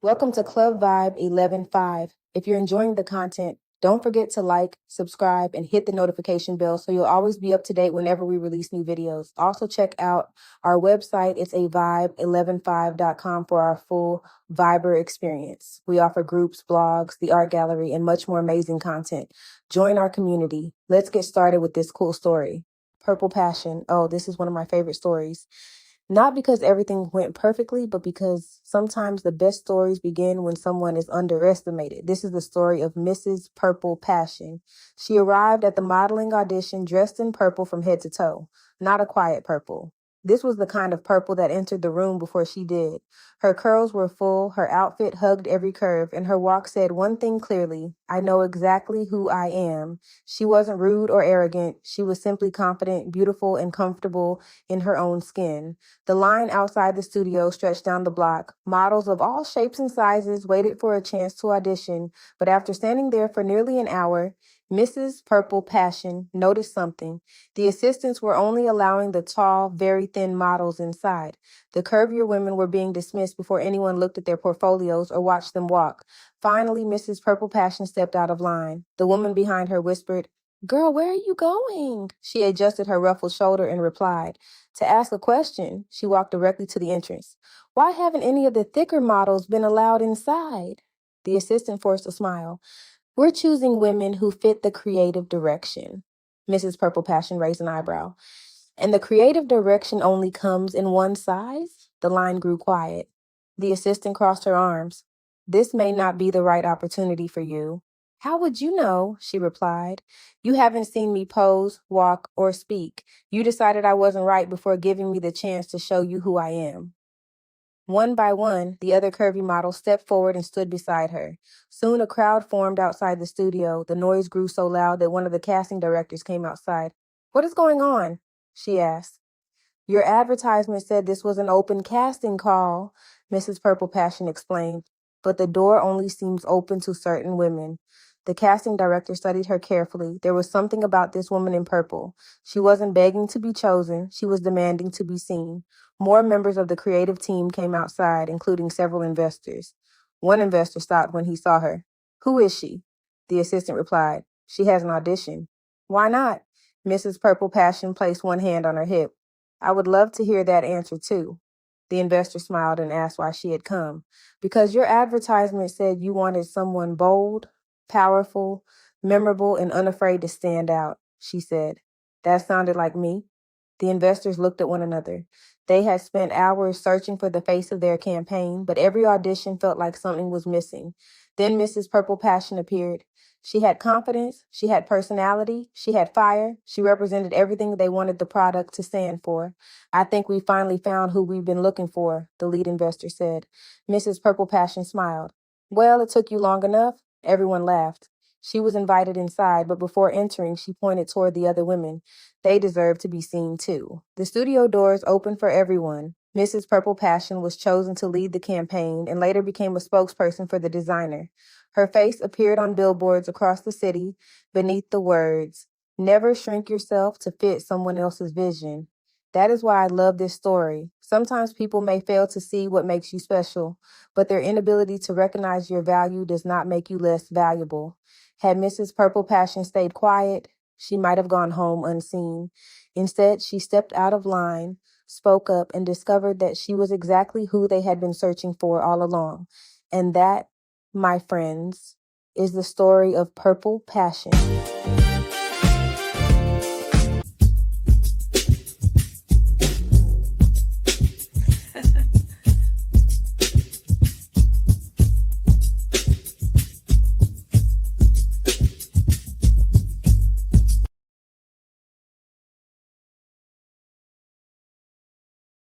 Welcome to Club Vibe 11.5. If you're enjoying the content, don't forget to like, subscribe, and hit the notification bell so you'll always be up to date whenever we release new videos. Also, check out our website. It's a vibe115.com for our full Viber experience. We offer groups, blogs, the art gallery, and much more amazing content. Join our community. Let's get started with this cool story. Purple Passion. Oh, this is one of my favorite stories. Not because everything went perfectly, but because sometimes the best stories begin when someone is underestimated. This is the story of Mrs. Purple Passion. She arrived at the modeling audition dressed in purple from head to toe, not a quiet purple. This was the kind of purple that entered the room before she did. Her curls were full, her outfit hugged every curve, and her walk said one thing clearly: I know exactly who I am. She wasn't rude or arrogant. She was simply confident, beautiful, and comfortable in her own skin. The line outside the studio stretched down the block. Models of all shapes and sizes waited for a chance to audition, but after standing there for nearly an hour, Mrs. Purple Passion noticed something. The assistants were only allowing the tall, very thin models inside. The curvier women were being dismissed before anyone looked at their portfolios or watched them walk. Finally, Mrs. Purple Passion stepped out of line. The woman behind her whispered, "Girl, where are you going?" She adjusted her ruffled shoulder and replied, "To ask a question." She walked directly to the entrance. "Why haven't any of the thicker models been allowed inside?" The assistant forced a smile. "We're choosing women who fit the creative direction." Mrs. Purple Passion raised an eyebrow. "And the creative direction only comes in one size?" The line grew quiet. The assistant crossed her arms. "This may not be the right opportunity for you." "How would you know?" she replied. "You haven't seen me pose, walk, or speak. You decided I wasn't right before giving me the chance to show you who I am." One by one, the other curvy models stepped forward and stood beside her. Soon a crowd formed outside the studio. The noise grew so loud that one of the casting directors came outside. "What is going on?" she asked. "Your advertisement said this was an open casting call," Mrs. Purple Passion explained, "but the door only seems open to certain women." The casting director studied her carefully. There was something about this woman in purple. She wasn't begging to be chosen. She was demanding to be seen. More members of the creative team came outside, including several investors. One investor stopped when he saw her. "Who is she?" The assistant replied, "She has an audition." "Why not?" Mrs. Purple Passion placed one hand on her hip. "I would love to hear that answer too." The investor smiled and asked why she had come. "Because your advertisement said you wanted someone bold, powerful, memorable, and unafraid to stand out," she said. That sounded like me. The investors looked at one another. They had spent hours searching for the face of their campaign, but every audition felt like something was missing. Then Mrs. Purple Passion appeared. She had confidence, she had personality, she had fire, she represented everything they wanted the product to stand for. "I think we finally found who we've been looking for," the lead investor said. Mrs. Purple Passion smiled. "Well, it took you long enough." Everyone laughed. She was invited inside, but before entering, she pointed toward the other women. They deserved to be seen too. The studio doors opened for everyone. Mrs. Purple Passion was chosen to lead the campaign and later became a spokesperson for the designer. Her face appeared on billboards across the city beneath the words, "Never shrink yourself to fit someone else's vision." That is why I love this story. Sometimes people may fail to see what makes you special, but their inability to recognize your value does not make you less valuable. Had Mrs. Purple Passion stayed quiet, she might have gone home unseen. Instead, she stepped out of line, spoke up, and discovered that she was exactly who they had been searching for all along. And that, my friends, is the story of Purple Passion.